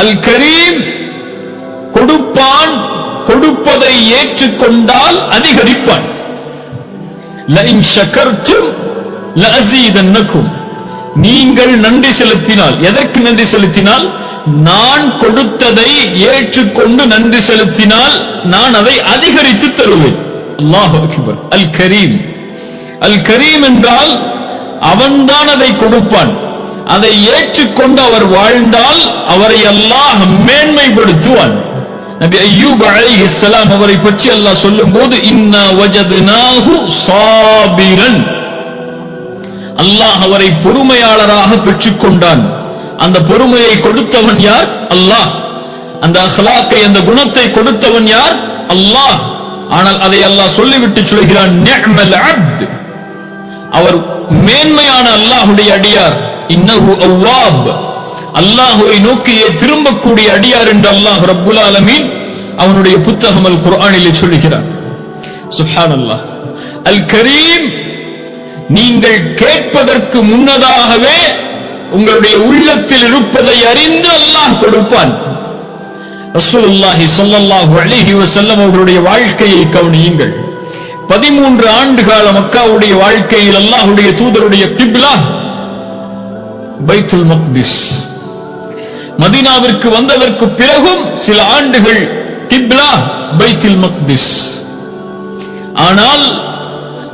அல் கரீம் கொடுப்பான், கொடுப்பதை ஏற்றுக்கொண்டால் அதிகரிப்பான். லஇன் ஷகர்தும் லஅஸீதன்னகும். நீங்கள் நன்றி செலுத்தினால், எதற்கு நன்றி செலுத்தினால்? நான் கொடுத்ததை ஏற்றுக்கொண்டு நன்றி செலுத்தினால் நான் அதை அதிகரித்து தருவேன். அல்லாஹு அக்பர். அல் கரீம், அல் கரீம் என்றால் அவன்தான் அதை கொடுப்பான். அதை ஏற்றுக்கொண்டு அவர் வாழ்ந்தால் அவரை அல்லாஹ் மேன்மைப்படுத்துவான். நபி அய்யூப் அலைஹிஸ்ஸலாம் அவரை பற்றி அல்லாஹ் சொல்லும்போது இன்னா வஜத்னாஹு சாபிரன், அல்லாஹ் அவரை பொறுமையாளராக பெற்றுக்கொண்டான். அந்த பொறுமையை கொடுத்தவன் யார்? அல்லாஹ். அந்த அக்லாக்கை, அந்த குணத்தை கொடுத்தவன் யார்? அல்லாஹ். ஆனால் அதை அல்லாஹ் சொல்லிவிட்டு சொல்கிறான், நிஅமல் அப்த், அவர் மேன்மையான அல்லாஹ்வுடைய அடியார். இன்னஹு அவ்வாப், அல்லாஹ்வை நோக்கியே திரும்பக்கூடிய அடியார் என்று அல்லாஹ் ரப்புல் ஆலமீன் அவனுடைய புத்தகம் அல் குர்ஆனிலே சொல்கிறார். சுப்ஹானல்லாஹ். அல் கரீம், நீங்கள் கேட்பதற்கு முன்னதாகவே உங்களுடைய உள்ளத்தில் இருப்பதை அறிந்து அல்லாஹ் கொடுப்பான். ரசூலுல்லாஹி ஸல்லல்லாஹு அலைஹி வஸல்லம் அவர்களுடைய வாழ்க்கையை கவனியுங்கள். 13 ஆண்டுகால மக்காவுடைய வாழ்க்கையில் அல்லாஹ்வுடைய தூதருடைய கிப்லா பைத்துல் மக்திஸ். மதீனாவிற்கு வந்ததற்கு பிறகும் சில ஆண்டுகள் கிப்லா பைத்துல் மக்திஸ். ஆனால்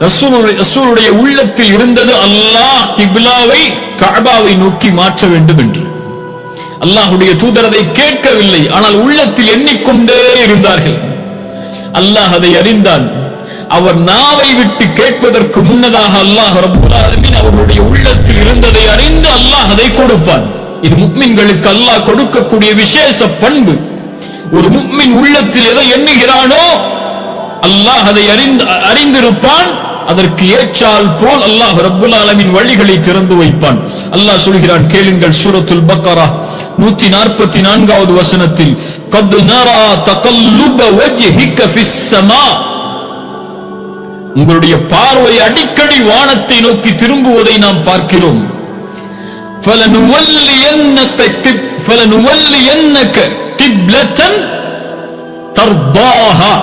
ரசூலுடைய உள்ளத்தில் இருந்தது அல்லாஹ் கிப்லாவை கஅபாவை நோக்கி மாற்ற வேண்டும் என்று. அல்லாஹ்வுடைய தூதர் அதை கேட்கவில்லை, ஆனால் உள்ளத்தில் எண்ணிக்கொண்டே இருந்தார்கள். அல்லாஹ் அதை அறிந்தான். அவர் நாவை விட்டு கேட்பதற்கு முன்னதாக அல்லாஹ் ரப்பல் ஆலமீன் அவருடைய உள்ளத்தில் இருந்ததை அறிந்து அல்லாஹ் அதை கொடுப்பான். இது முஃமின்களுக்கு அல்லாஹ் கொடுக்கக்கூடிய விசேஷ பண்பு. ஒரு முஃமின் உள்ளத்தில் எதை எண்ணுகிறானோ அல்லாஹ் அதை அறிந்திருப்பான். அதற்கு ஏற்றால் போல் அல்லாஹ் ரப்பல் ஆலமீன் வழிகளை திறந்து வைப்பான். அல்லாஹ் சொல்கிறான், கேளுங்கள். சூரத்துல் பக்கரா 144வது வசனத்தில், கத் நரா தகல்லுப வஜ்ஹிக ஃபிஸ் ஸமா, உங்களுடைய பார்வை அடிக்கடி வானத்தை நோக்கி திரும்புவதை நாம் பார்க்கிறோம். ஃபலனுவல்லியன்னக கிப்லத்தன் தர்தாஹா,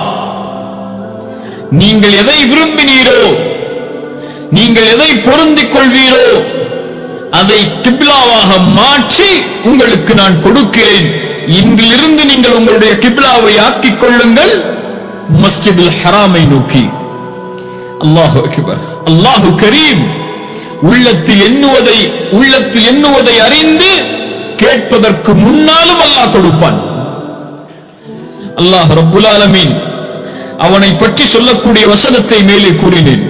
நீங்கள் எதை விரும்பினீரோ, நீங்கள் எதை பொருந்திக் கொள்வீரோ அதை கிப்லாவாக மாற்றி உங்களுக்கு நான் கொடுக்கிறேன். இன்றிலிருந்து நீங்கள் உங்களுடைய கிப்லாவை ஆக்கிக் கொள்ளுங்கள் மஸ்ஜிதுல் ஹராமை நோக்கி. அல்லாஹு அக்பர். அல்லாஹு கரீம். உள்ளத்தில் எண்ணுவதை அறிந்து கேட்பதற்கு முன்னாலும் அல்லாஹ் கொடுப்பான். அல்லாஹ் ரப்புல் ஆலமீன் அவனை பற்றி சொல்லக்கூடிய வசனத்தை மேலே கூறினேன்.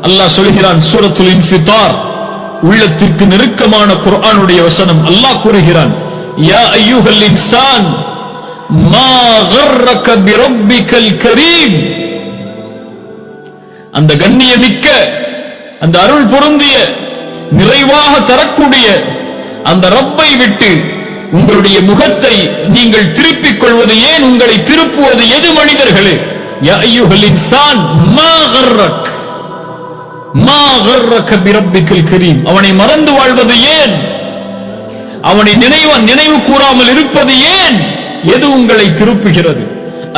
அல்லாஹ் சொல்கிறான், சூரத்துல் இன்ஃபிதார், உள்ளத்திற்கு நெருக்கமான குர்ஆனுடைய வசனம். அல்லாஹ் கூறுகிறான், யா அய்யுஹல் இன்சான் மா கர்ரக பிரப்பிக்கல் கரீம், அந்த கண்ணியமிக்க, அந்த அருள் பொருந்திய, நிறைவாக தரக்கூடிய அந்த ரப்பை விட்டு உங்களுடைய முகத்தை நீங்கள் திருப்பிக் கொள்வது ஏன்? உங்களை திருப்புவது எது மனிதர்களே? யா அய்யுஹல் இன்சான் மா கர்ரக பிரப்பிக்கல் கரீம், அவனை மறந்து வாழ்வது ஏன்? அவனை நினைவு கூறாமல் இருப்பது ஏன்? எது உங்களை திருப்புகிறது?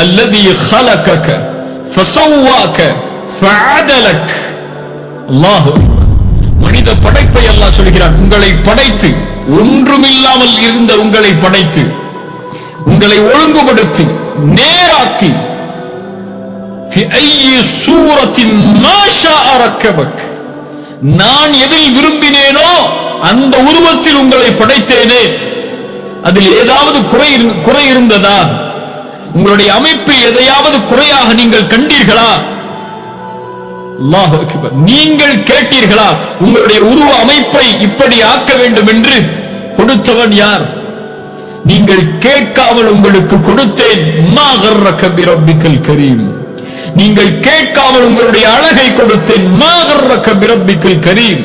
அல்லதி خلقك فسواك فعدلك. அல்லாஹ் மனித படைப்பை அல்லாஹ் சொல்கிறான், உங்களை படைத்து, ஒன்றுமில்லாமல் இருந்த உங்களை படைத்து, உங்களை ஒழுங்குபடுத்தி நேராக்கி, நான் எதில் விரும்பினேனோ அந்த உருவத்தில் உங்களை படைத்தேனே. அதில் ஏதாவது குறை இருந்ததா? உங்களுடைய அமைப்பில் எதையாவது குறையாக நீங்கள் கண்டீர்களா? அல்லாஹு அக்பர். நீங்கள் கேட்டீர்களா உங்களுடைய உருவ அமைப்பை இப்படி ஆக்க வேண்டும் என்று? கொடுத்தவன் யார்? நீங்கள் கேட்காமல் உங்களுக்கு கொடுத்தேன். மா கர்ரக பிரப்பிக்கல் கரீம், நீங்கள் கேட்காமல் உங்களுடைய அழகை கொடுத்தேன். மா கர்ரக பிரப்பிக்கல் கரீம்,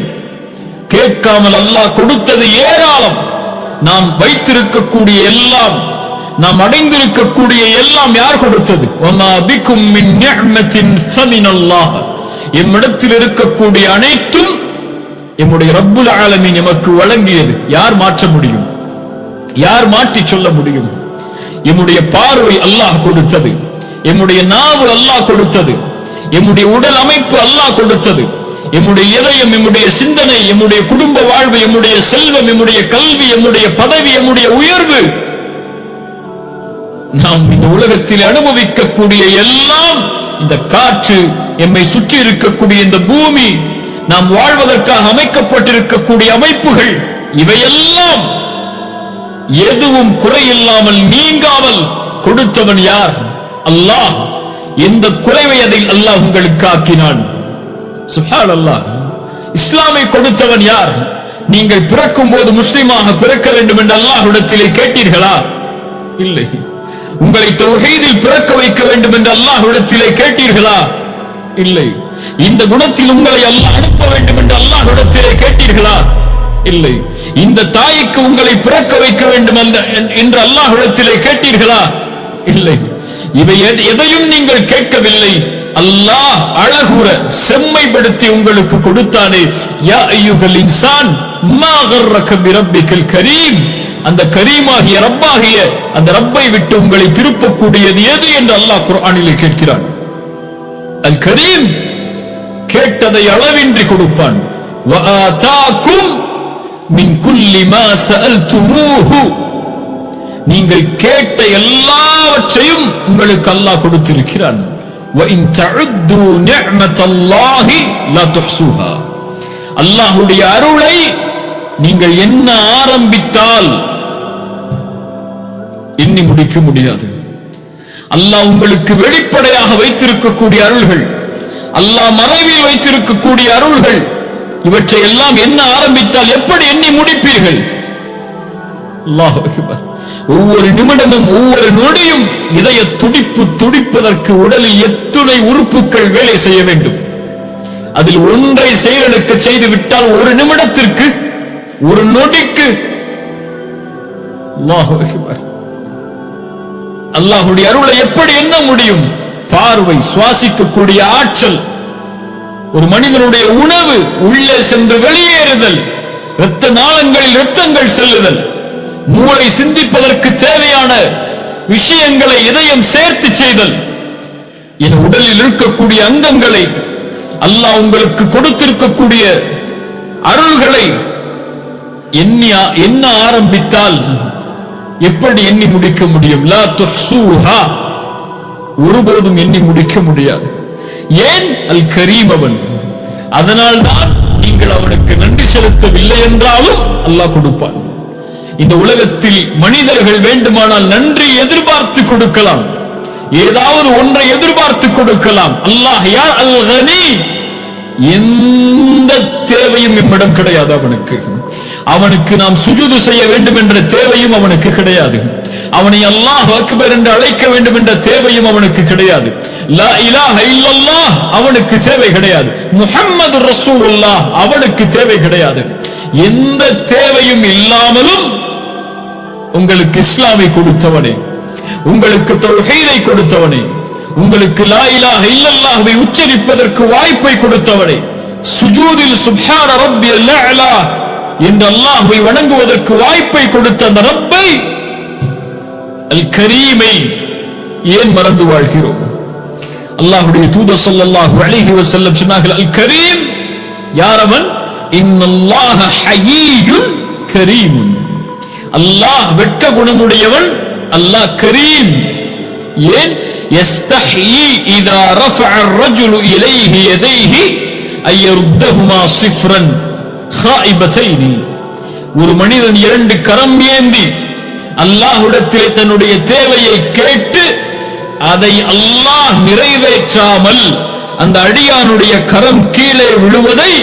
கேட்காமல் அல்லாஹ் கொடுத்தது ஏராளம். நாம் வைத்திருக்கக்கூடிய எல்லாம், நாம் அடைந்திருக்கக்கூடிய எல்லாம் யார் கொடுத்தது? வமா பிக்கும் மின் நிஅமத்தின் ஃபமினல்லாஹ், எம்மிடத்தில் இருக்கக்கூடிய அனைத்தும் எம்முடைய ரப்புல் ஆலமீன் எமக்கு வழங்கியது. யார் மாற்ற முடியும்? யார் மாற்றி சொல்ல முடியும்? எம்முடைய பார்வை அல்லாஹ் கொடுத்தது, எம்முடைய நாவு அல்லாஹ் கொடுத்தது, எம்முடைய உடல் அமைப்பு அல்லாஹ் கொடுத்தது, எம்முடைய இதயம், எம்முடைய சிந்தனை, எம்முடைய குடும்ப வாழ்வு, எம்முடைய செல்வம், எம்முடைய கல்வி, எம்முடைய பதவி, எம்முடைய உயர்வு, நாம் இந்த உலகத்தில் அனுபவிக்கக்கூடிய எல்லாம், இந்த காற்று, எம்மை சுற்றி இருக்கக்கூடிய இந்த பூமி, நாம் வாழ்வதற்காக அமைக்கப்பட்டிருக்கக்கூடிய அமைப்புகள், இவையெல்லாம் எதுவும் குறையில்லாமல் நீங்காமல் கொடுத்தவன் யார்? அல்லாஹ். எந்த குறைவை அதில் அல்லாஹ் உங்களுக்கு ஆக்கினான்? சுப்ஹானல்லாஹ். இஸ்லாமை கொடுத்தவன் யார்? நீங்கள் பிறக்கும் போது முஸ்லிமாக பிறக்க வேண்டும் என்று அல்லாஹ்விடத்திலே கேட்டீர்களா? இல்லை. உங்களை தௌஹீதில் பிறக்க வைக்க வேண்டும் என்று அல்லாஹ்விடத்திலே கேட்டீர்களா? இல்லை. இந்த குணத்தில் உங்களை அல்லாஹ் அனுப்ப வேண்டும் என்று அல்லாஹ்விடத்திலே கேட்டீர்களா? இல்லை. இந்த தாய்க்கு உங்களை பிறக்க வைக்க வேண்டும் என்று அல்லாஹ்விடத்திலே கேட்டீர்களா? இல்லை. இவை எதையும் நீங்கள் கேட்கவில்லை. அல்லாஹ் அழகுற செம்மைப்படுத்தி உங்களுக்கு கொடுத்தானே. யா அய்யுஹல் இன்சான் மா கர்ரக பிரப்பிக்கல் கரீம். அந்த கரீமாகிய ரப்பாகிய அந்த ரப்பை விட்டு உங்களை திருப்பக்கூடியது எது என்று அல்லாஹ் குர்ஆனிலே கேட்கிறான். அல் கரீம் கேட்டதை அளவின்றி கொடுப்பான். வ ஆதாக்கும் மின் குல்லி மா சஅல்துமூஹு. நீங்கள் கேட்ட எல்லாவற்றையும் உங்களுக்கு அல்லாஹ் கொடுத்திருக்கிறான். வ இன் தஉது நிஅமத்தல்லாஹி லா துஹ்ஸூஹா. அல்லாஹ்வுடைய அருளை நீங்கள் என்ன ஆரம்பித்தால் எண்ணி முடிக்க முடியாது. அல்லாஹ் உங்களுக்கு வெளிப்படையாக வைத்திருக்கக்கூடிய அருள்கள், அல்லாஹ் மறைவில் வைத்திருக்கக்கூடிய அருள்கள், இவற்றை எல்லாம் என்ன ஆரம்பித்தால் எப்படி எண்ணி முடிப்பீர்கள்? அல்லாஹ் அக்பர். ஒவ்வொரு நிமிடமும் ஒவ்வொரு நொடியும் இதய துடிப்பு துடிப்பதற்கு உடலில் எத்துணை உறுப்புகள் வேலை செய்ய வேண்டும். அதில் ஒன்றை செயலுக்கு செய்து விட்டால் ஒரு நிமிடத்திற்கு, ஒரு நொடிக்கு அல்லாஹ் அக்பர். அல்லாஹ்வுடைய அருளை எப்படி எண்ண முடியும்? பார்வை, சுவாசிக்கக்கூடிய ஆற்றல், ஒரு மனிதனுடைய உணவு உள்ளே சென்று வெளியேறுதல், இரத்த நாளங்களில் இரத்தங்கள் செல்லுதல், மூளை சிந்திப்பதற்கு தேவையான விஷயங்களை இதயம் சேர்த்து செய்தல், என் உடலில் இருக்கக்கூடிய அங்கங்களை, அல்லாஹ் உங்களுக்கு கொடுத்திருக்கக்கூடிய அருள்களை என்ன ஆரம்பித்தால் எப்படி எண்ணி முடிக்க முடியும்? லா துஹ்ஸூஹா. ஒருபோதும் எண்ணி முடிக்க முடியாது. ஏன்? அல் கரீம் அவன். அதனால்தான் நீங்கள் அவனுக்கு நன்றி செலுத்தவில்லை என்றாலும் அல்லாஹ் கொடுப்பான். இந்த உலகத்தில் மனிதர்கள் வேண்டுமானால் நன்றி எதிர்பார்த்து கொடுக்கலாம், ஏதாவது ஒன்றை எதிர்பார்த்து கொடுக்கலாம். அல்லாஹ் யார்? அல் கனி. எந்த தேவையும் நம்மிடம் கிடையாது அவனுக்கு. அவனுக்கு நாம் சுஜூது செய்ய வேண்டும் என்ற தேவையும் அவனுக்கு கிடையாது. அவனை அல்லாஹ் அக்பர் என்று அழைக்க வேண்டும் என்ற தேவையும் அவனுக்கு கிடையாது. லா இலாஹ இல்லல்லாஹ் அவனுக்கு தேவை கிடையாது. முஹம்மது ரசூலுல்லாஹ் அவனுக்கு தேவை கிடையாது. எந்த தேவையும் இல்லாமலும் உங்களுக்கு இஸ்லாமை கொடுத்தவனே, உங்களுக்கு தௌஹீதை கொடுத்தவனே, உங்களுக்கு லா இலாஹ இல்லல்லாஹ்வை உச்சரிப்பதற்கு வாய்ப்பை கொடுத்தவனே, சுஜூதில் சுப்ஹான ரப்பியல் அலா என்று அல்லாஹ்வை வணங்குவதற்கு வாய்ப்பை கொடுத்த அந்த ரப்பை, அல் கரீமை ஏன் மறந்து வாழ்கிறோம்? அல்லாஹ்வுடைய தூதர் ஸல்லல்லாஹு அலைஹி வஸல்லம் சொன்னார்கள், அல் கரீம் யார் அவன்? இன்னல்லாஹ ஹய்யுன் கரீமுன். அல்லாஹ் வெட்க குணமுடையவன், அல்லாஹ் கரீம். ஏன்? யஸ்தஹி இதா ரஃபஅ الرجل இலைஹி யதைஹி அய்யருத்தஹுமா ஸிஃப்ரன் خائبتين. ஒரு மனிதன் இரண்டு கரம் ஏந்தி அல்லாஹ்விடத்திலே தன்னுடைய தேவையை கேட்டு அதை அல்லாஹ் நிறைவேற்றாமல் அந்த அடியானுடைய கரம் கீழே விழுவதை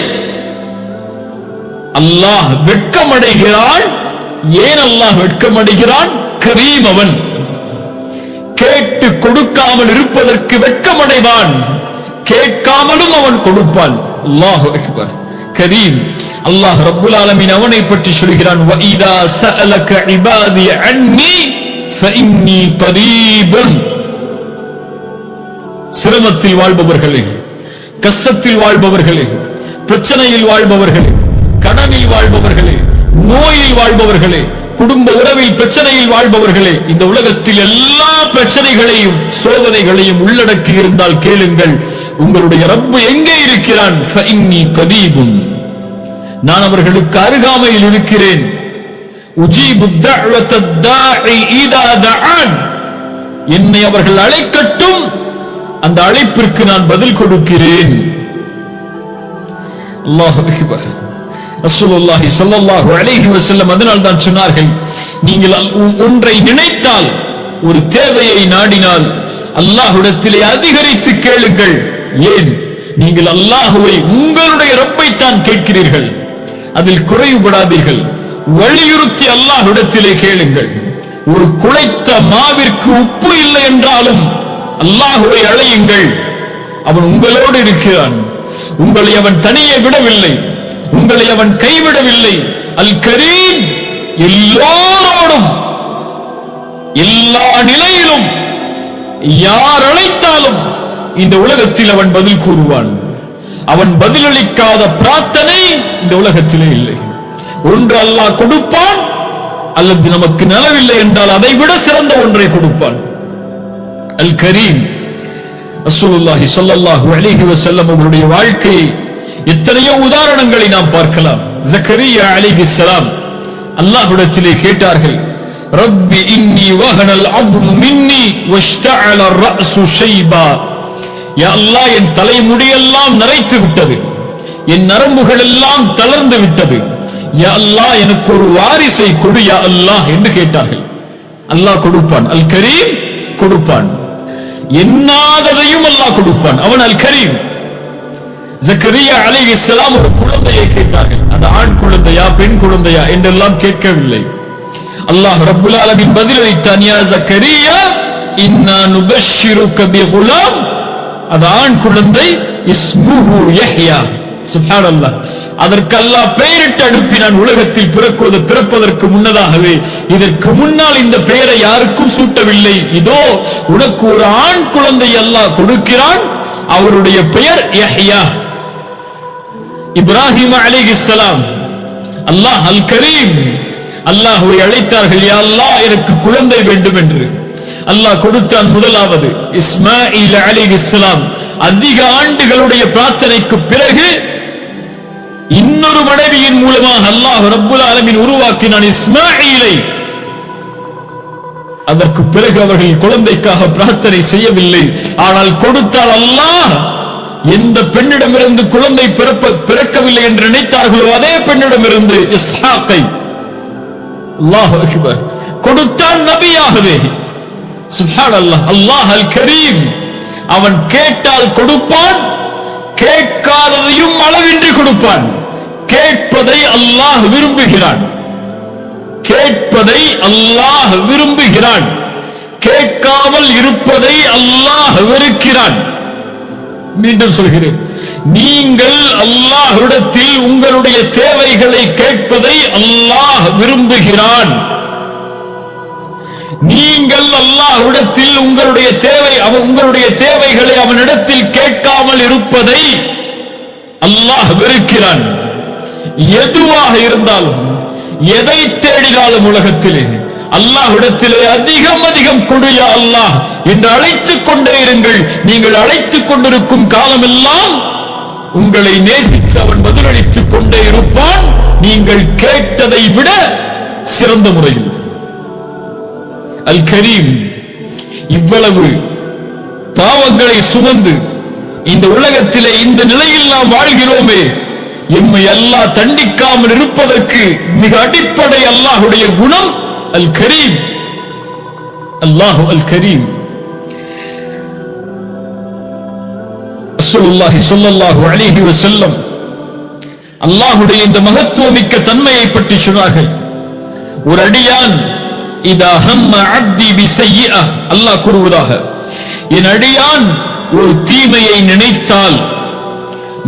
அல்லாஹ் வெட்கமடைகிறான். ஏன் அல்லாஹ் வெட்கமடைகிறான்? கரீம் அவன். கேட்டு கொடுக்காமல் இருப்பதற்கு வெட்கமடைவான், கேட்காமலும் அவன் கொடுப்பான். அல்லாஹு அக்பர். கரீம். அல்லாஹ் ரப்புல் ஆலமீன் அவனை பற்றி சொல்கிறான், வஇதா சஅலக இபாதி அன்னி ஃபஇன்னி கரீபுன். சிரமத்தில் வாழ்பவர்களே, கஷ்டத்தில் வாழ்பவர்களே, பிரச்சனையில் வாழ்பவர்களே, கடனில் வாழ்பவர்களே, நோயில் வாழ்பவர்களே, குடும்ப உறவில் பிரச்சனையில் வாழ்பவர்களே, இந்த உலகத்தில் எல்லா பிரச்சனைகளையும் சோதனைகளையும் உள்ளடக்கி இருந்தால் கேளுங்கள், உங்களுடைய ரப்பு எங்கே இருக்கிறான்? ஃபஇன்னி கரீபுன், நான் அவர்களுக்கு அருகாமையில் இருக்கிறேன். உஜீபு தஅவத்தத் தாஇ இதா தஆன், என்னை அவர்கள் அழைக்கட்டும், அந்த அழைப்பிற்கு நான் பதில் கொடுக்கிறேன். அல்லாஹு அக்பர். ரசூலுல்லாஹி ஸல்லல்லாஹு அலைஹி வஸல்லம் அதனால் தான் சொன்னார்கள், நீங்கள் ஒன்றை நினைத்தால், ஒரு தேவையை நாடினால் அல்லாஹ்விடத்திலே அதிகரித்து கேளுங்கள். ஏன்? நீங்கள் அல்லாஹ்வை, உங்களுடைய ரப்பை தான் கேட்கிறீர்கள், அதில் குறைவுபடாதீர்கள். வலியுறுத்தி அல்லாஹ்விடத்திலே கேளுங்கள். ஒரு குழைத்த மாவிற்கு உப்பு இல்லை என்றாலும் அல்லாஹ்வை அழையுங்கள். அவன் உங்களோடு இருக்கிறான். உங்களை அவன் தனியே விடவில்லை, உங்களை அவன் கைவிடவில்லை. அல் கரீம், எல்லோரோடும் எல்லா நிலையிலும் யார் அழைத்தாலும் இந்த உலகத்தில் அவன் பதில் கூறுவான். அவன் பதிலளிக்காத பிரார்த்தனை இந்த உலகத்திலே இல்லை. ஒன்று அல்லாஹ் கொடுப்பான், அல்லது நமக்கு நலவில்லை என்றால் அதை விட சிறந்த ஒன்றை கொடுப்பான். அல் கரீம். ரசூலுல்லாஹி ஸல்லல்லாஹு அலைஹி வஸல்லம் அவருடைய வாழ்க்கையை எத்தனையோ உதாரணங்களை நாம் பார்க்கலாம். ஜக்கரியா அலைஹிஸ்ஸலாம் அல்லாஹ்விடத்திலே கேட்டார்கள், ரப்பி இன்னி வஹனல் அத்மு மின்னி வஷ்தஅல அர்-ரஅஸு ஷைபா, யா அல்லாஹ், என் தலைமுடியெல்லாம் நரைத்து விட்டது, என் நரம்புகள் எல்லாம் தளர்ந்து விட்டது, யா அல்லாஹ் எனக்கு ஒரு வாரிசை கொடு யா அல்லாஹ் என்று கேட்டார்கள். அல்லாஹ் கொடுப்பான். அல் கரீம் கொடுப்பான். எண்ணாததையும் அல்லாஹ் கொடுப்பான். அவன் அல் கரீம். ஜக்கரியா அலைஹிஸ்ஸலாம் ஒரு குழந்தையை கேட்டார்கள். அது ஆண் குழந்தையா பெண் குழந்தையா என்றெல்லாம் கேட்கவில்லை. அல்லாஹ் ரப்புல் ஆலமீன் பதிலளித்தான், யா ஜக்கரியா இன்னா நுபஷ்ஷிருக பிகுலாம், அது ஆண் குழந்தை, இஸ்முஹு யஹ்யா. சுப்ஹானல்லாஹ். அதற்கு அல்லாஹ் பெயரிட்டு அனுப்பினான். உலகத்தில் பிறப்பதற்கு முன்னதாகவே, இதற்கு முன்னால் இந்த பெயரை யாருக்கும் சூட்டவில்லை. இதோ உனக்கு ஒரு ஆண் குழந்தை அல்லாஹ் கொடுக்கிறான், அவருடைய பெயர் யஹ்யா. இப்ராஹிம் அலைஹிஸ்ஸலாம் அல்லாஹ் அல் கரீம், அல்லாஹ்வை அழைத்தார்கள், யா அல்லாஹ் எனக்கு குழந்தை வேண்டும் என்று. அல்லாஹ் கொடுத்தான். முதலாவது இஸ்மாயில் அலைஹிஸ்ஸலாம். அதிக ஆண்டுகளுடைய பிரார்த்தனைக்கு பிறகு இன்னொரு மனைவியின் மூலமாக அல்லாஹ் ரப்புல் ஆலமீன் உருவாக்கினான் இஸ்மாயிலை. அதற்கு பிறகு அவர்கள் குழந்தைக்காக பிரார்த்தனை செய்யவில்லை. ஆனால் கொடுத்தால் அல்லாஹ் எந்த பெண்ணிடமிருந்து குழந்தை பிறக்கவில்லை என்று நினைத்தார்களோ அதே பெண்ணிடமிருந்து இஸ்ஹாக்கை அல்லாஹ் அக்பர் கொடுத்தான் நபியாகவே. சுப்ஹானல்லாஹ். அல்லாஹ் அல் கரீம். அவன் கேட்டால் கொடுப்பான், கேட்காததையும் அளவின்றி கொடுப்பான். கேட்பதை அல்லாஹ் விரும்புகிறான், கேட்பதை அல்லாஹ் விரும்புகிறான், கேட்காமல் இருப்பதை அல்லாஹ் வெறுக்கிறான். மீண்டும் சொல்கிறேன், நீங்கள் அல்லாஹ்விடத்தில் உங்களுடைய தேவைகளை கேட்பதை அல்லாஹ் விரும்புகிறான். நீங்கள் அல்லாஹ்விடத்தில் உங்களுடைய தேவைகளை அவனிடத்தில் கேட்காமல் இருப்பதை அல்லாஹ் வெறுக்கிறான். எதுவாக இருந்தாலும், எதை தேடினாலும் உலகத்திலே அல்லாஹ்விடத்திலே அதிகம் கொடு யா அல்லாஹ் என்று அழைத்துக் கொண்டே இருங்கள். நீங்கள் அழைத்துக் கொண்டிருக்கும் காலமெல்லாம் உங்களை நேசித்து அவன் பதிலளித்துக் கொண்டே இருப்பான், நீங்கள் கேட்டதை விட சிறந்த முறையில். அல் கரீம். இவ்வளவு பாவங்களை சுமந்து இந்த உலகத்திலே இந்த நிலையில் நாம் வாழ்கிறோமே, எம்மை அல்லாஹ் தண்டிக்காமல் இருப்பதற்கு மிக அடிப்படை அல்லாஹ்வுடைய குணம் அல் கரீம். அல்லாஹு அல் கரீம். ரசூலுல்லாஹி ஸல்லல்லாஹு அலைஹி வஸல்லம் அல்லாஹ்வுடைய இந்த மகத்துவமிக்க தன்மையை பற்றி சொன்னார்கள். ஒரு அடியான் இதா ஹம்ம அப்தி பிஸய்யிஅ, அல்லாஹ் கூறுவதாக, என் அடியான் ஒரு தீமையை நினைத்தால்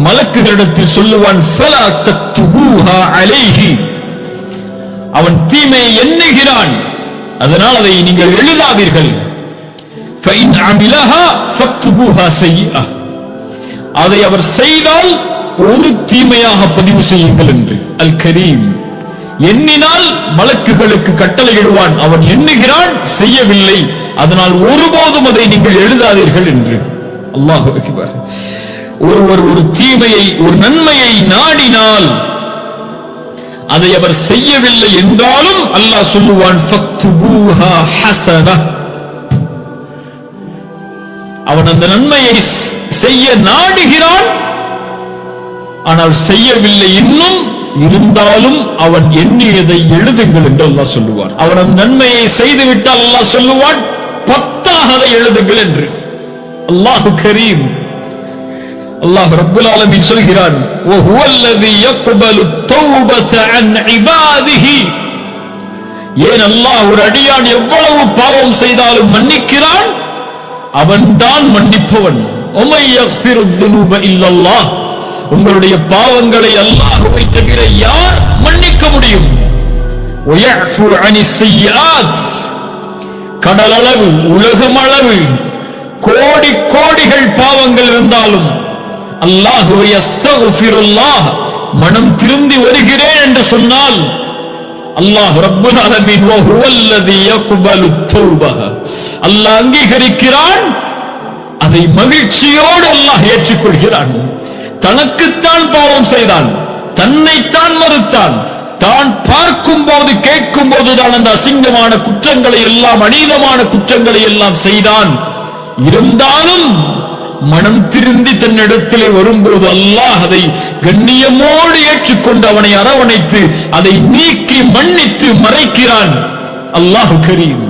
மலக்குகளிடத்தில் சொல்லுவான், ஃபலா தக்துபூஹா அலைஹி, அவன் தீமையை எண்ணுகிறான், அதனால் அதை நீங்கள் எழுதாதீர்கள். ஃபஇன் அமிலஹா ஃபக்துபூஹா ஸய்யிஅ, அதை அவர் செய்தால் ஒரு தீமையாக பதிவு செய்யுங்கள் என்று. அல் கரீம். எண்ணினால் மலக்குகளுக்கு கட்டளையிடுவான். அவன் எண்ணுகிறான், செய்யவில்லை, அதனால் ஒருபோதும் அதை நீங்கள் எழுதாதீர்கள் என்று. அல்லாஹு அக்பர். ஒருவர் ஒரு தீமையை, ஒரு நன்மையை நாடினால் அதை அவர் செய்யவில்லை என்றாலும் அல்லாஹ் சொல்லுவான், ஃபக்துபூஹா ஹஸனஹ். அவன் அந்த நன்மையை செய்ய நாடுகிறான், ஆனால் செய்யவில்லை இன்னும் இருந்தாலும் அவன் எண்ணியதை எழுதுங்கள் என்று அல்லாஹ் சொல்லுவான். அவன் அந்த நன்மையை செய்து விட்டால் அல்லாஹ் சொல்லுவான், 10ஆக அதை எழுதுங்கள் என்று. அல்லாஹ் கரீம். அல்லாஹ் ரப்புல் ஆலமீன் சொல்கிறான், وَهُوَ الَّذِي يَقْبَلُ التَّوْبَةَ عَنْ عِبَادِهِ. ஏன் அல்லாஹ் ஒரு அடியான் எவ்வளவு பாவம் செய்தாலும் மன்னிக்கிறான்? அவன்தான் மன்னிப்பவன். وَمَن يَغْفِرُ الذُّنُوبَ إِلَّا اللَّهُ. உங்களுடைய பாவங்களை அல்லாஹ்வை தவிர யார் மன்னிக்க முடியும்? وَيَعْفُو عَنِ السَّيِّئَاتِ. கடலளவு, உலகமளவு, கோடி கோடிகள் பாவங்கள் இருந்தாலும் அல்லாஹ்வை அஸ்தக்ஃபிருல்லாஹ், மனம் திருந்தி வருகிறேன் என்று சொன்னால் அல்லாஹ் ரப்புல் ஆலமீன் வஹுவல்லதி யக்பலு தௌபஹ, அல்லாஹ் அங்கீகரிக்கிறான், அதை மகிழ்ச்சியோடு அல்லாஹ் ஏற்றுக்கொள்கிறான். தனக்குத்தான் பாவம் செய்தான், தன்னைத்தான் மறுத்தான், தான் பார்க்கும் போது கேட்கும் போதுதான் அந்த அசிங்கமான குற்றங்களை எல்லாம், அநீதமான குற்றங்களை எல்லாம் செய்தான். இருந்தாலும் மனம் திருந்தி தன்னிடத்திலே வரும்போது அல்லாஹ் அதை கண்ணியமோடு ஏற்றுக்கொண்டு அவனை அரவணைத்து அதை நீக்கி மன்னித்து மறைக்கிறான். அல்லாஹ் கரீம்.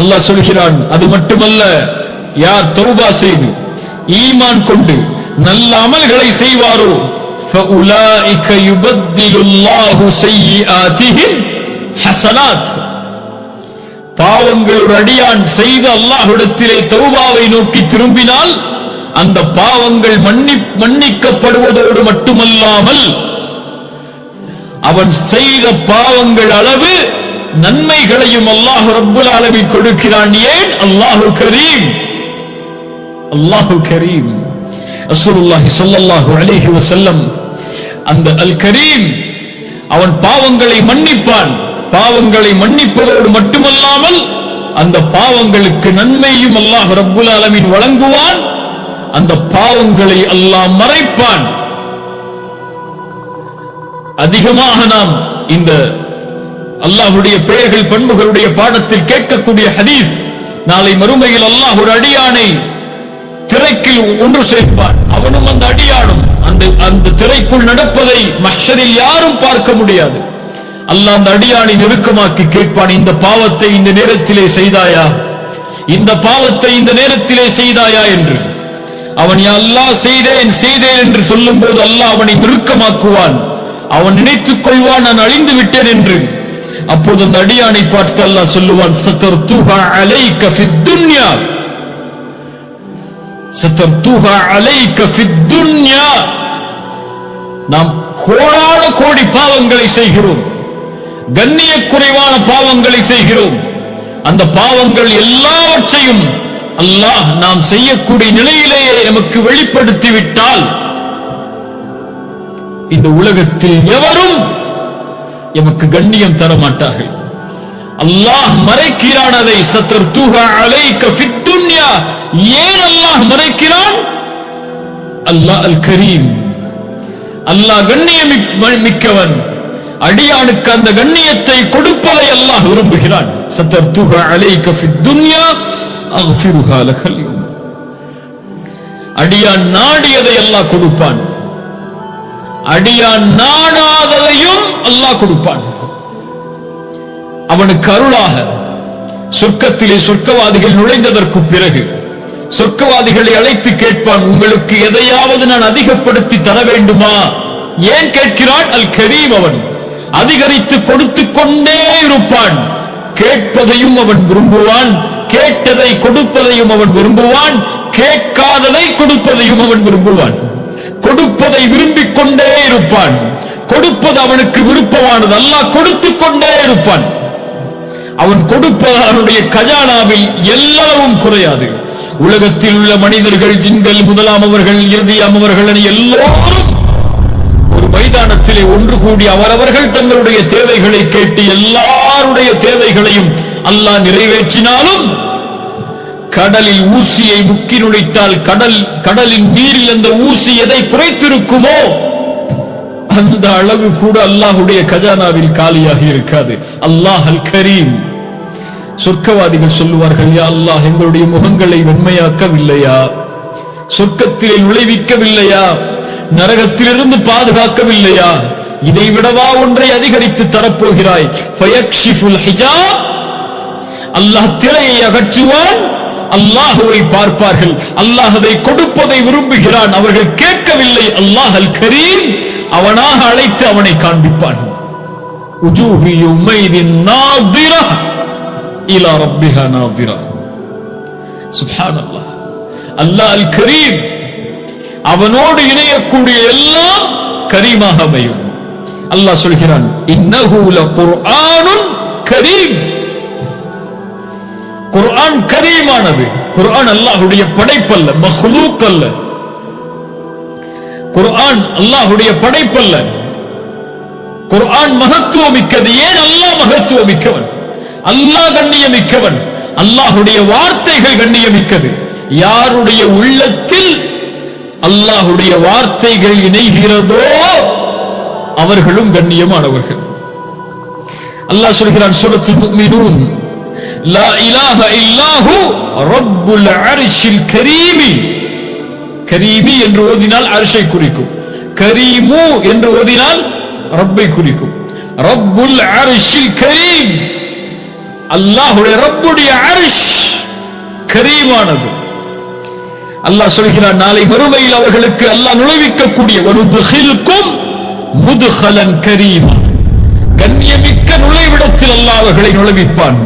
அல்லாஹ் சொல்கிறான், அது மட்டுமல்ல, யார் தௌபா செய்து ஈமான் கொண்டு நல்ல அமல்களை செய்வாரோ فَأُولَئِكَ يُبَدِّلُ اللَّهُ سَيِّئَاتِهِمْ حَسَنَاتٍ. பாவங்கள் ஒரு அடியான் செய்து அல்லாஹ்விடத்திலே தௌபாவை நோக்கி திரும்பினால் அந்த பாவங்கள் மன்னிக்கப்படுவதோடு மட்டுமல்லாமல் அவன் செய்த பாவங்கள் அளவு நன்மைகளையும் அல்லாஹ் ரப்புல் ஆலமீன் கொடுக்கிறான். ஏன்? அல்லாஹு கரீம். அல்லாஹு கரீம். ரசூலுல்லாஹி ஸல்லல்லாஹு அலைஹி வஸல்லம் அந்த அல் கரீம், அவன் பாவங்களை மன்னிப்பான். பாவங்களை மன்னிப்பதோடு மட்டுமல்லாமல் அந்த பாவங்களுக்கு நன்மையும் அல்லாஹ் ரப்புல் ஆலமீன் வழங்குவான். அந்த பாவங்களை அல்லாஹ் மறைப்பான். அதிகமாக நாம் இந்த அல்லாஹ்வுடைய பெயர்கள் பண்புகளுடைய பாடத்தில் கேட்கக்கூடிய ஹதீஸ், நாளை மறுமையில் அல்லாஹ் ஒரு அடியானை திரைக்குள் ஒன்று சேர்ப்பான். அவனும் அந்த அடியானும் அந்த திரைக்குள் நடப்பதை மஹ்ஷரில் யாரும் பார்க்க முடியாது. அல்லாஹ் அந்த அடியானை நெருக்கமாக்கி கேட்பான், இந்த பாவத்தை இந்த நேரத்திலே செய்தாயா, இந்த பாவத்தை இந்த நேரத்திலே செய்தாயா என்று. அவன் யா அல்லாஹ் செய்தேன் செய்தேன் என்று சொல்லும் போது அல்லாஹ் அவனை நெருக்கமாக்குவான். அவன் நினைத்துக் கொள்வான், நான் அழிந்து விட்டேன் என்று. அப்போது அந்த அடியானை பார்த்து அல்லாஹ் சொல்லுவான், சதர்துஹா அலைக ஃபித் துன்யா, சதர்துஹா அலைக ஃபித் துன்யா. நாம் கோடான கோடி பாவங்களை செய்கிறோம், கண்ணிய குறைவான பாவங்களை செய்கிறோம். அந்த பாவங்கள் எல்லாவற்றையும் அல்லாஹ் நாம் செய்யக்கூடிய நிலையிலேயே நமக்கு வெளிப்படுத்தி விட்டால் இந்த உலகத்தில் எவரும் எமக்கு கண்ணியம் தர மாட்டார்கள். அல்லாஹ் மறைக்கிறான் அதை. சதர்துஹா அலைக ஃபித் துன்யா. ஏன் அல்லாஹ் மறைக்கிறான்? அல்லாஹ் அல் கரீம், அல்லாஹ் கண்ணியம் மிக்கவன். அடியானுக்கு அந்த கண்ணியத்தை கொடுப்பதை அல்லாஹ் விரும்புகிறான். சதர்துஹா அலைக ஃபித் துன்யா அக்ஃபிருஹா லகல் யௌம். அடியான் நாடியதை அல்லாஹ் கொடுப்பான், அடியான் நாடாததையும் அல்லாஹ் கொடுப்பான். அவனுக்கு அருளாக சொர்க்கத்திலே சொர்க்கவாதிகள் நுழைந்ததற்கு பிறகு சொர்க்கவாதிகளை அழைத்து கேட்பான், உங்களுக்கு எதையாவது நான் அதிகப்படுத்தி தர வேண்டுமா? ஏன் கேட்கிறான்? அல் கரீம். அவன் அதிகரித்து கொடுத்து கொண்டே இருப்பான். கேட்பதையும் அவன் விரும்புவான், கேட்டதை கொடுப்பதையும் அவன் விரும்புவான், கேட்காததை கொடுப்பதையும் அவன் விரும்புவான். கொடுப்பதை விரும்பிக் கொண்டே இருப்பான். கொடுப்பது அவனுக்கு விருப்பமானது. அல்லாஹ் கொடுத்துக் கொண்டே இருப்பான். அவன் கொடுப்பது அவனுடைய கஜானாவில் எல்லளவும் குறையாது. உலகத்தில் உள்ள மனிதர்கள், ஜின்கள், முதலாம் அவர்கள், இறுதியாம் அவர்கள் எல்லோரும் ஒரு மைதானத்திலே ஒன்று கூடி அவரவர்கள் தங்களுடைய தேவைகளை கேட்டு எல்லாருடைய தேவைகளையும் அல்லாஹ் நிறைவேற்றினாலும் கடலில் ஊசியை முக்கி நுழைத்தால் கடலின் நீரில் அந்த ஊசி எதை குறைத்திருக்குமோ அந்த அளவு கூட அல்லாஹ்வுடைய கஜானாவில் காலியாகி இருக்காது. அல்லாஹ் அல் கரீம். சொர்க்கவாதிகள் சொல்லுவார்கள், யா அல்லாஹ், எங்களுடைய முகங்களை வெண்மையாக்கவில்லையா? சொர்க்கத்திலே நுழைவிக்கவில்லையா? நரகத்திலிருந்து பாதுகாக்கவில்லையா? இதை விடவா ஒன்றை அதிகரித்து தரப்போகிறாய்? ஃபயக்ஷிஃபுல் ஹிஜாப். அல்லாஹ் திரையை அகற்றுவான். அல்லாஹுவை பார்ப்பார்கள். அல்லாஹ் அதை கொடுப்பதை விரும்புகிறான். அவர்கள் கேட்கவில்லை. அல்லாஹ் அல் கரீம் அவனாக அழைத்து அவனை காண்பிப்பான். உஜூஹு யௌமைதின் நாதிரா இலா ரப்பிஹா நாதிரா. சுப்ஹானல்லாஹ். அல்லாஹ் அல் கரீம். அவனோடு இணையக்கூடிய எல்லாம் கரீமாக அமையும். அல்லாஹ் சொல்கிறான், இன்னஹு லகுர்ஆனுன் கரீம். குர்ஆன் கரீமானது. குர்ஆன் அல்லாஹ்வுடைய படைப்பல்ல, மக்லூக் அல்ல. குர்ஆன் அல்லாஹ்வுடைய படைப்பல்ல. குர்ஆன் மகத்துவமிக்கது. ஏன் அல்லாஹ் மகத்துவமிக்கவன், அல்லாஹ் கண்ணியமிக்கவன், அல்லாஹ்வுடைய வார்த்தைகள் கண்ணியமிக்கது. யாருடைய உள்ளத்தில் அல்லாஹ்வுடைய வார்த்தைகள் இணைகிறதோ அவர்களும் கண்ணியமானவர்கள். அல்லாஹ் சொல்கிறான் சூரத்துல் முஃமினூன், லா இலாஹா இல்லாஹு ரப்புல் அர்ஷில் கரீமி. கரீமி என்று ஓதினால் அர்ஷை குறிக்கும். கரீமு என்று ஓதினால் ரப்பை குறிக்கும். ரப்புல் அர்ஷில் கரீம். அல்லாஹ்வுடைய ரப்புடைய அர்ஷ் கரீமானது. அல்லாஹ் சொல்கிறான், நாளை மறுமையில் அவர்களுக்கு அல்லாஹ் நுழைவிக்கக்கூடிய வனுதுகில்கும் முதுகலன் கரீமா. கண்ணியமிக்க நுழைவிடத்தில் அல்லாஹ் அவர்களை நுழைவிப்பான்.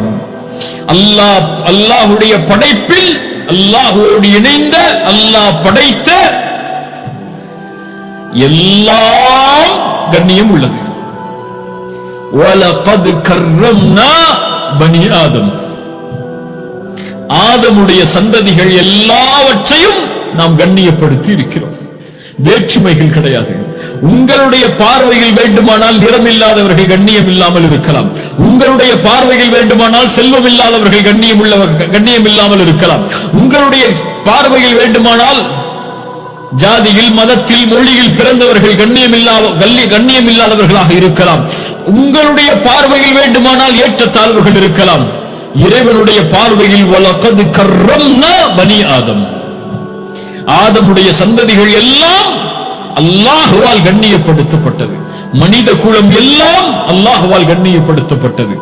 அல்லாஹ்வுடைய படைப்பில் அல்லாஹ்வோடு இணைந்த, அல்லாஹ் படைத்த எல்லாம் கண்ணியம் உள்ளது. வலகத் கர்ரம்னா பனி ஆதம். ஆதமுடைய சந்ததிகள் எல்லாவற்றையும் நாம் கண்ணியப்படுத்தி இருக்கிறோம். வேற்றுமைகள் கிடையாது. உங்களுடைய பார்வையில் வேண்டுமானால் நிறம் இல்லாதவர்கள் கண்ணியம் இல்லாமல் இருக்கலாம். உங்களுடைய பார்வையில் வேண்டுமானால் செல்வம் இல்லாதவர்கள் கண்ணியம் இல்லாமல் இருக்கலாம். உங்களுடைய பார்வையில் வேண்டுமானால் ஜாதியில், மதத்தில், மொழியில் பிறந்தவர்கள் கண்ணியம் இல்லாதவர்களாக இருக்கலாம். உங்களுடைய பார்வையில் வேண்டுமானால் ஏற்றத்தாழ்வுகள் இருக்கலாம். இறைவனுடைய பார்வையில் வலகத் கர்ரம்னா பனி ஆதம். ஆதமுடைய சந்ததிகள் எல்லாம் அல்லாஹ்வால் கண்ணியப்படுத்தப்பட்டது. மனித குலம் எல்லாம் அல்லாஹ்வால் கண்ணியப்படுத்தப்பட்டது.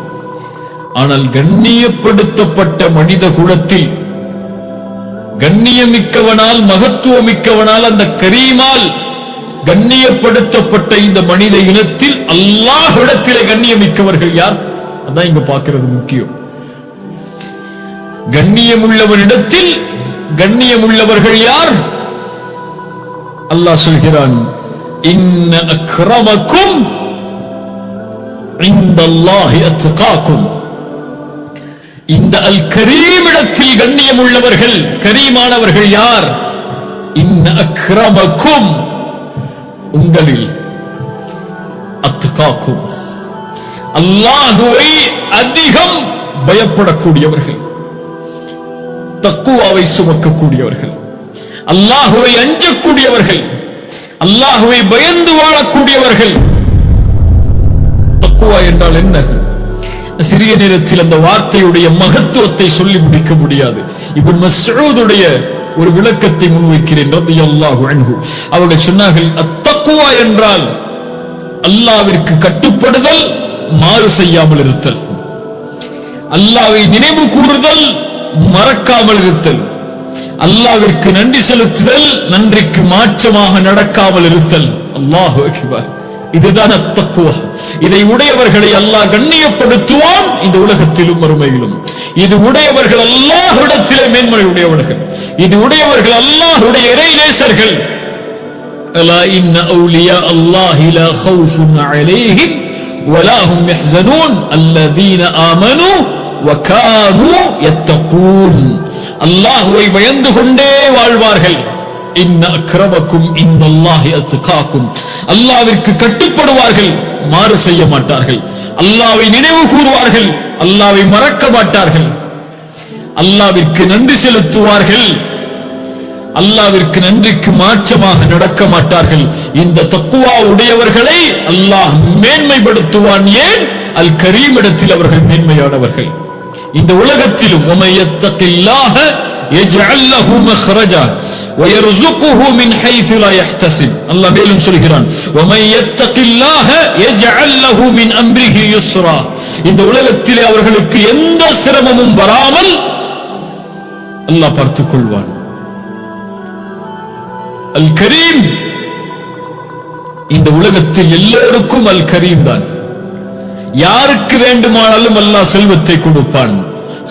ஆனால் கண்ணியப்படுத்தப்பட்ட மனித குலத்தில் கண்ணியமிக்கவனால், மகத்துவமிக்கவனால், அந்த கரீமால் கண்ணியப்படுத்தப்பட்ட இந்த மனித இனத்தில் அல்லாஹ்விடத்திலே கண்ணியமிக்கவர்கள் யார்? அதான் இங்க பார்க்கிறது முக்கியம். கண்ணியமுள்ளவரிடத்தில் கண்ணியமுள்ளவர்கள் யார்? அல்லாஹ் சொல்கிறான், இன்ன அக்ரமக்கும் இந்தல்லாஹி அத்காக்கும். இந்த அல் கரீம் இடத்தில் கண்ணியமுள்ளவர்கள், கரீமானவர்கள் யார்? இன்ன அக்ரமக்கும், உங்களில், அத்காக்கும், அல்லாஹுவை அதிகம் பயப்படக்கூடியவர்கள், தக்குவாவை சுமக்கக்கூடியவர்கள், அல்லாஹுவை அஞ்சக்கூடியவர்கள், அல்லாஹுவை பயந்து வாழக்கூடியவர்கள். தக்குவா என்றால் என்ன? சிறிய நேரத்தில் அந்த வார்த்தையுடைய மகத்துவத்தை சொல்லி முடிக்க முடியாது. இப்னு மஸ்ஊதுடைய ஒரு விளக்கத்தை முன்வைக்கிறேன் ரலியல்லாஹு அன்ஹு. அவர்கள் சொன்னார்கள், அத்தக்குவா என்றால் அல்லாஹ்விற்கு கட்டுப்படுதல், மாறு செய்யாமல் இருத்தல். அல்லாஹ்வை நினைவு கூறுதல், மறக்காமல் இருத்தல். அல்லாஹ்விற்கு நன்றி செலுத்துதல், நன்றிக்கு மாற்றமாக நடக்காமல் இருத்தல். அல்லாஹு அக்பர். இதுதான் அத்தக்குவா. இதை உடையவர்களை அல்லாஹ் கண்ணியப்படுத்துவான், இந்த உலகத்திலும் மறுமையிலும். இது உடையவர்கள் அல்லாஹ்விடத்திலே மேன்மை உடையவர்கள். இது உடையவர்கள் அல்லாஹ்வுடைய இறைநேசர்கள். அலா இன்ன அவுலியா அல்லாஹி லா கௌஃபுன் அலைஹிம் வலா ஹும் யஹ்ஸனூன் அல்லதீன ஆமனூ வகானூ யத்தகூன். அல்லாஹ்வை பயந்து கொண்டே வாழ்வார்கள், இன்ன அக்ரமக்கும் இந்தல்லாஹி அத்காக்கும். அல்லாஹ்விற்கு கட்டுப்படுவார்கள், மாறு செய்ய மாட்டார்கள். அல்லாஹ்வை நினைவு கூறுவார்கள், அல்லாஹ்வை மறக்க மாட்டார்கள். அல்லாஹ்விற்கு நன்றி செலுத்துவார்கள், அல்லாஹ்விற்கு நன்றிக்கு மாற்றமாக நடக்க மாட்டார்கள். இந்த தக்வா உடையவர்களை அல்லாஹ் மேன்மைப்படுத்துவான். ஏன்? அல் கரீம் இடத்தில் அவர்கள் மேன்மையானவர்கள். இந்த உலகத்திலும் وَمَن يَتَّقِ اللَّهَ يَجْعَل لَّهُ مَخْرَجًا وَيَرْزُقْهُ مِنْ حَيْثُ لَا يَحْتَسِبُ. அல்லாஹ் மேலும் சொல்கிறான், وَمَن يَتَّقِ اللَّهَ يَجْعَل لَّهُ مِنْ أَمْرِهِ يُسْرًا. இந்த உலகத்திலே அவர்களுக்கு எந்த சிரமமும் வராமல் அல்லாஹ் பார்த்துக் கொள்வான். அல் கரீம், இந்த உலகத்தில் எல்லோருக்கும் அல் கரீம் தான். யாருக்கு வேண்டுமானாலும் அல்லாஹ் செல்வத்தை கொடுப்பான்.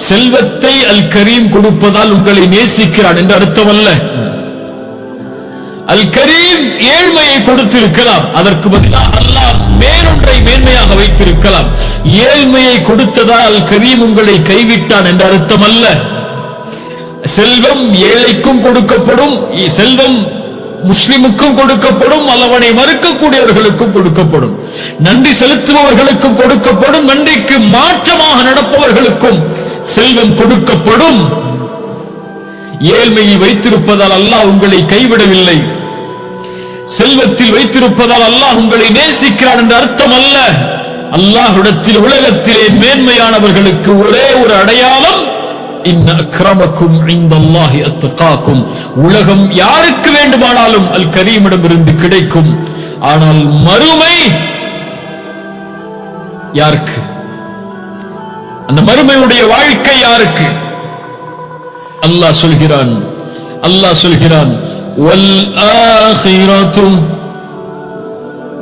செல்வத்தை அல் கரீம் கொடுப்பதால் உங்களை நேசிக்கிறான் என்று அர்த்தம் அல்ல. அல் கரீம் ஏழ்மையை கொடுத்திருக்கலாம், அதற்கு பதிலாக அல்லாஹ் மேலொன்றை மேன்மையாக வைத்திருக்கலாம். ஏழ்மையை கொடுத்ததால் அல் கரீம் உங்களை கைவிட்டான் என்று அர்த்தம் அல்ல. செல்வம் ஏழைக்கும் கொடுக்கப்படும், செல்வம் முஸ்லிமுக்கும் கொடுக்கப்படும், அல்லவனை மறுக்கக்கூடியவர்களுக்கும் கொடுக்கப்படும், நன்றி செலுத்துபவர்களுக்கும் கொடுக்கப்படும், நன்றிக்கு மாற்றமாக நடப்பவர்களுக்கும் செல்வம் கொடுக்கப்படும். ஏழ்மையை வைத்திருப்பதால் அல்லாஹ் உங்களை கைவிடவில்லை, செல்வத்தில் வைத்திருப்பதால் அல்லாஹ் உங்களை நேசிக்கிறான் என்ற அர்த்தம் அல்ல. அல்லாஹ்விடத்தில் உலகத்திலே மேன்மையானவர்களுக்கு ஒரே ஒரு அடையாளம், இன்ன அக்ரமக்கும் இந்தல்லாஹி அத்காக்கும். உலகம் யாருக்கு வேண்டுமானாலும் அல் கரீமிடம் இருந்து கிடைக்கும். ஆனால் மறுமை யாருக்கு? அந்த மறுமையுடைய வாழ்க்கை யாருக்கு? அல்லாஹ் சொல்கிறான்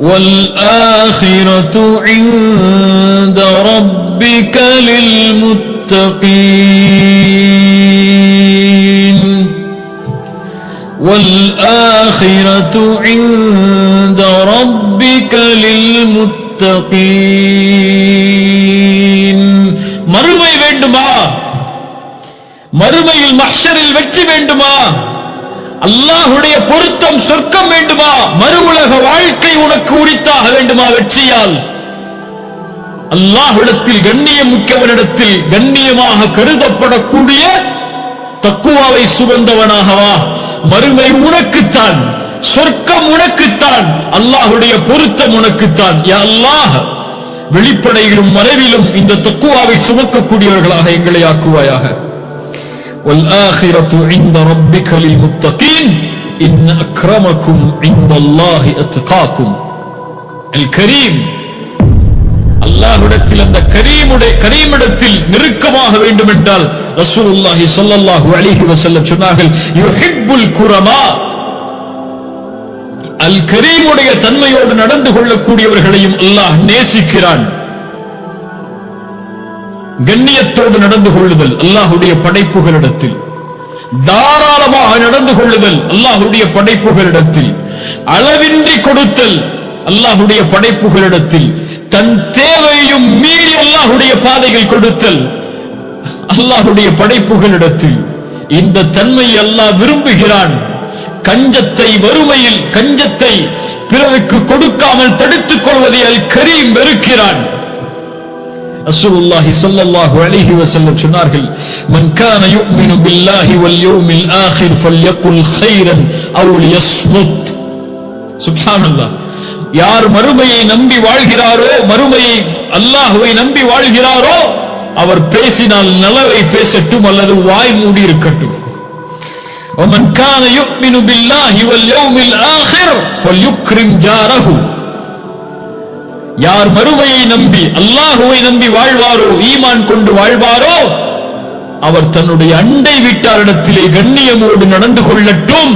வல் ஆখিরাতু இன்த ரப்பிக லில் முத்தகீன். والآخرة عند ربك للمتقين. மறுமை வேண்டுமா? மறுமையில் மஹ்ஷரில் வெற்றி வேண்டுமா? அல்லாஹ்வுடைய பொருத்தம் சொர்க்கம் வேண்டுமா? மறு உலக வாழ்க்கை உனக்கு உரித்தாக வேண்டுமா? வெற்றியால் அல்லாஹ்விடத்தில் கண்ணியம் மிக்கவனிடத்தில் கண்ணியமாக கருதப்படக்கூடிய தக்குவாவை சுமந்தவனாகவா? மறுமை உனக்குத்தான், சொர்க்கம் உனக்குத்தான், அல்லாஹ்வுடைய பொருத்தம் உனக்குத்தான். யா அல்லாஹ், வெளிப்படையிலும் மறைவிலும் இந்த தக்குவாவை சுமக்கக்கூடியவர்களாக எங்களை ஆக்குவாயாக. வல் ஆখিরাতু இன்த ரப்பிக லில் முத்தகீன் இன்ன அக்ரமக்கும் இன்தல்லாஹி அத்காக்கும். அல் கரீம், அல்லாஹ்விடத்தில் அந்த கரீமிடத்தில் நெருக்கமாக வேண்டும் என்றால் ரசூலுல்லாஹி ஸல்லல்லாஹு அலைஹி வஸல்லம் சொன்னார்கள், யுஹிப்புல் குரமா. அல் கரீமுடைய தன்மையோடு நடந்து கொள்ளக்கூடியவர்களையும் அல்லாஹ் நேசிக்கிறான். கண்ணியத்தோடு நடந்து கொள்ளுதல் அல்லாஹ்வுடைய படைப்புகளிடத்தில், தாராளமாக நடந்து கொள்ளுதல் அல்லாஹ்வுடைய படைப்புகளிடத்தில், அளவின்றி கொடுத்தல் அல்லாஹ்வுடைய படைப்புகளிடத்தில், தன் தேவையும் மீறி அல்லாஹ்வுடைய பாதையில் கொடுத்தல் அல்லாஹ்வுடைய படைப்புகளிடத்தில். இந்த தன்மை அல்லாஹ் விரும்புகிறான். கஞ்சத்தை, வறுமையில் கஞ்சத்தை பிறருக்கு கொடுக்காமல் தடுத்துக் கொள்வதை அல் கரீம் வெறுக்கிறான். ரசூலுல்லாஹி ஸல்லல்லாஹு அலைஹி வஸல்லம் சொன்னார்கள், மன் கான யுமினு பில்லாஹி வல் யௌமில் ஆখির ஃபல்யகுல் கைரன் அவ் லியஸ்முத். சுப்ஹானல்லாஹ். யார் மறுமையை நம்பி வாழ்கிறாரோ, மறுமையை அல்லாஹ்வை நம்பி வாழ்கிறாரோ, அவர் பேசினால் நலவை பேசட்டும் அல்லது வாய் மூடி இருக்கட்டும். ومن كان يؤمن بالله واليوم الآخر فليكرم جاره. யார் மறுமையை நம்பி அல்லாஹ்வை நம்பி வாழ்வாரோ, ஈமான் கொண்டு வாழ்வாரோ, அவர் தன்னுடைய அண்டை வீட்டாரிடத்திலே கண்ணியமோடு நடந்து கொள்ளட்டும்.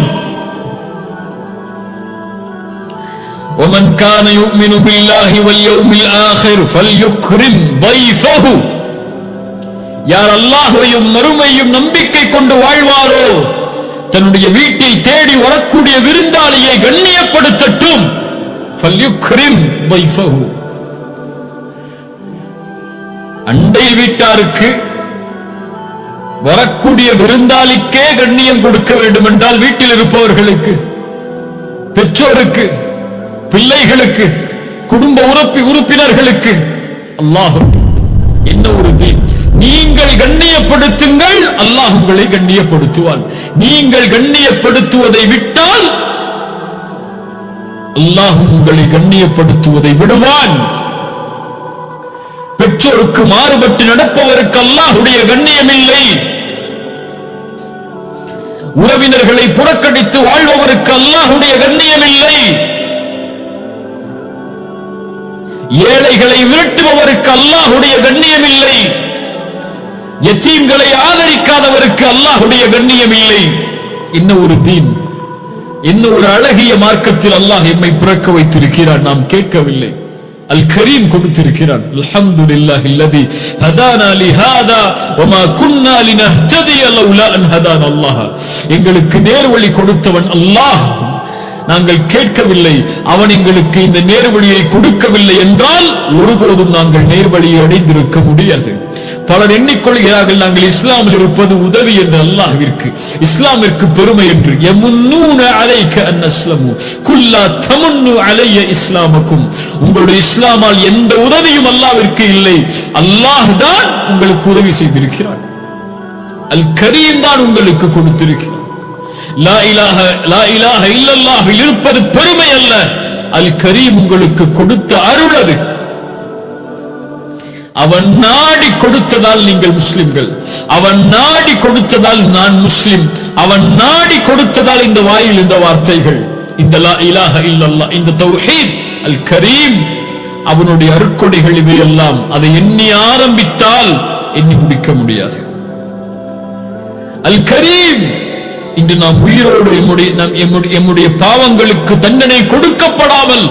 ومن كان يؤمن بالله واليوم الآخر فليكرم ضيفه. யார் அல்லாஹ்வையும் மறுமையும் நம்பிக்கை கொண்டு வாழ்வாரோ, தன்னுடைய வீட்டை தேடி வரக்கூடிய விருந்தாளியை கண்ணியப்படுத்தட்டும். ஃபல்யுக்ரிம் ضيفஹு. அண்டை வீட்டாருக்கு வரக்கூடிய விருந்தாளிக்கே கண்ணியம் கொடுக்க வேண்டும் என்றால் வீட்டில் இருப்பவர்களுக்கு, பெற்றோருக்கு, பிள்ளைகளுக்கு, குடும்ப உறுப்பினர்களுக்கு அல்லாஹ் என்ன ஒரு தீன். நீங்கள் கண்ணியப்படுத்துங்கள், அல்லாஹ் உங்களை கண்ணியப்படுத்துவான். நீங்கள் கண்ணியப்படுத்துவதை விட்டால் அல்லாஹ் உங்களை கண்ணியப்படுத்துவதை விடுவான். பெற்றோருக்கு மாறுபட்டு நடப்பவருக்கு அல்லாஹ்வுடைய கண்ணியம் இல்லை. உறவினர்களை புறக்கணித்து வாழ்பவருக்கு அல்லாஹ்வுடைய கண்ணியம் இல்லை. ஏழைகளை விரட்டுபவருக்கு அல்லாஹ்வுடைய கண்ணியம் இல்லை. யத்தீம்களை ஆதரிக்காதவருக்கு அல்லாஹ்வுடைய கண்ணியம் இல்லை. என்ன ஒரு தீன், என்ன ஒரு அழகிய மார்க்கத்தில் அல்லாஹ் எம்மை பிறக்க வைத்திருக்கிறான். நாம் கேட்கவில்லை, அல் கரீம் கொடுத்திருக்கிறான். அல்ஹம்துலில்லாஹி அல்லதி ஹதானா லிஹாதா வமா குன்னா லினஹ்ததிய லௌலா அன் ஹதானா அல்லாஹ். எங்களுக்கு நேர்வழி கொடுத்தவன் அல்லாஹ். நாங்கள் கேட்கவில்லை, அவன் எங்களுக்கு இந்த நேர்வழியை கொடுக்கவில்லை என்றால் ஒருபோதும் நாங்கள் நேர்வழியை அடைந்திருக்க முடியாது. பலர் எண்ணிக்கொள்கிறார்கள் நாங்கள் இஸ்லாமில் இருப்பது உதவி என்று. அல்லாஹ்விற்கு இஸ்லாமிற்கு பெருமை என்று. யமுன்னூன அலைக அன் அஸ்லமு குல்லா தமுன்னு அலைய இஸ்லாமக்கும். உங்களுடைய இஸ்லாமால் எந்த உதவியும் அல்லாஹ்விற்கு இல்லை. அல்லாஹ் தான் உங்களுக்கு உதவி செய்திருக்கிறான். அல் கரீம் தான் உங்களுக்கு கொடுத்திருக்கிறான். லா இலாஹ இல்லல்லாஹ்வில் இருப்பது பெருமை அல்ல, அல் கரீம் உங்களுக்கு கொடுத்த அருள் அது. அவன் நாடி கொடுத்ததால் நீங்கள் முஸ்லிம்கள், அவன் நாடி கொடுத்ததால் நான் முஸ்லிம், அவன் நாடி கொடுத்ததால் இந்த வாயில் இந்த வார்த்தைகள், இந்த லா இலாஹ இல்லல்லாஹ், இந்த தௌஹீத், அல் கரீம், அவனுடைய அருட்கொடைகள் இவையெல்லாம். அதை எண்ணி ஆரம்பித்தால் எண்ணி முடிக்க முடியாது. அல் கரீம். இன்று நாம் உயிரோடு எம்முடைய பாவங்களுக்கு தண்டனை கொடுக்கப்படாமல்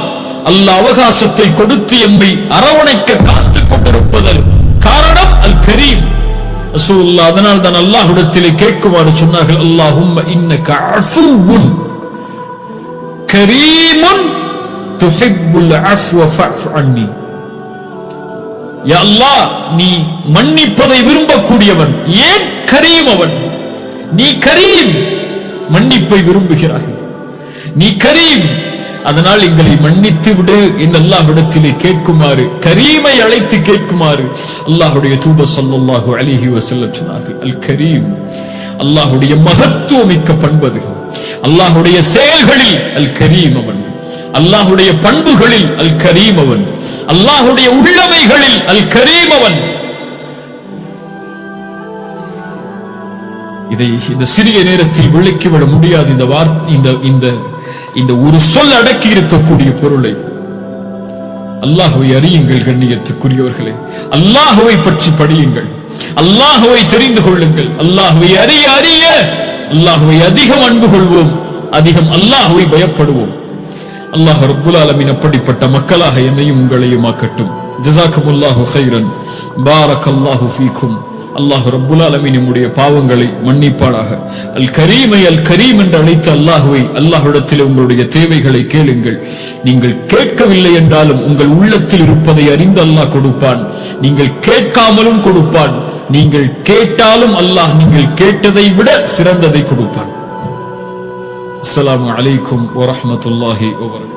அல்லாஹ் அவகாசத்தை கொடுத்து எம்மை அரவணைக்க காத்துக் கொண்டிருப்பதன் காரணம் அல் கரீம். ரசூலுல்லாஹ் அதனால் தான் அல்லாஹ்விடத்திலே கேட்குமாறு சொன்னார்கள், அல்லாஹும்ம இன்னக அஃபுவுன் கரீமுன் துஹிப்புல் அஃப்வ ஃபஅஃபு அன்னி. யா அல்லாஹ், நீ மன்னிப்பதை விரும்பக்கூடியவன். ஏன் கரீம் அவன்? நீ கரீம், மன்னிப்பை விரும்புகிறாய், நீ கரீம், அதனால் எங்களை மன்னித்து விடு என்று அல்லாஹ்விடத்திலே கேட்குமாறு, கரீமை அழைத்து கேட்குமாறு அல்லாஹ்வுடைய தூதர் ஸல்லல்லாஹு அலைஹி வஸல்லம் சொன்னார்கள். அல் கரீம் அல்லாஹ்வுடைய மகத்துவமிக்க பண்பது. அல்லாஹ்வுடைய செயல்களில் அல் கரீம் அவன், அல்லாஹ்வுடைய பண்புகளில் அல் கரீம் அவன், அல்லாஹ்வுடைய உள்ளமைகளில் அல் கரீம் அவன். இதை இந்த சிறிய நேரத்தில் விளக்கிவிட முடியாது. இந்த வார்த்தை, இந்த ஒரு சொல் அடக்கி இருக்கக்கூடிய பொருளை. அல்லாஹ்வை அறியுங்கள் கண்ணியத்துக்குரியவர்களே, அல்லாஹ்வை பற்றி படியுங்கள், அல்லாஹ்வை தெரிந்து கொள்ளுங்கள். அல்லாஹ்வை அறிய அறிய அல்லாஹ்வை அதிகம் அன்பு கொள்வோம், அதிகம் அல்லாஹ்வை பயப்படுவோம். அல்லாஹ் ரப்புல் ஆலமீன் அப்படிப்பட்ட மக்களாக என்னையும் உங்களையும் ஆக்கட்டும். ஜஸாக்கமுல்லாஹு கைரன், பாரக்கல்லாஹு ஃபீக்கும். அல்லாஹ் ரப்புல் ஆலமீன் நம்முடைய பாவங்களை மன்னிப்பானாக. அல் கரீமை அல் கரீம் என்று அழைத்த அல்லாஹ்வை, அல்லாஹ்விடத்தில் உங்களுடைய தேவைகளை கேளுங்கள். நீங்கள் கேட்கவில்லை என்றாலும் உங்கள் உள்ளத்தில் இருப்பதை அறிந்து அல்லாஹ் கொடுப்பான். நீங்கள் கேட்காமலும் கொடுப்பான். நீங்கள் கேட்டாலும் அல்லாஹ் நீங்கள் கேட்டதை விட சிறந்ததை கொடுப்பான். அஸ்ஸலாமு அலைக்கும் வரஹ்மத்துல்லாஹி வபரகாத்துஹு.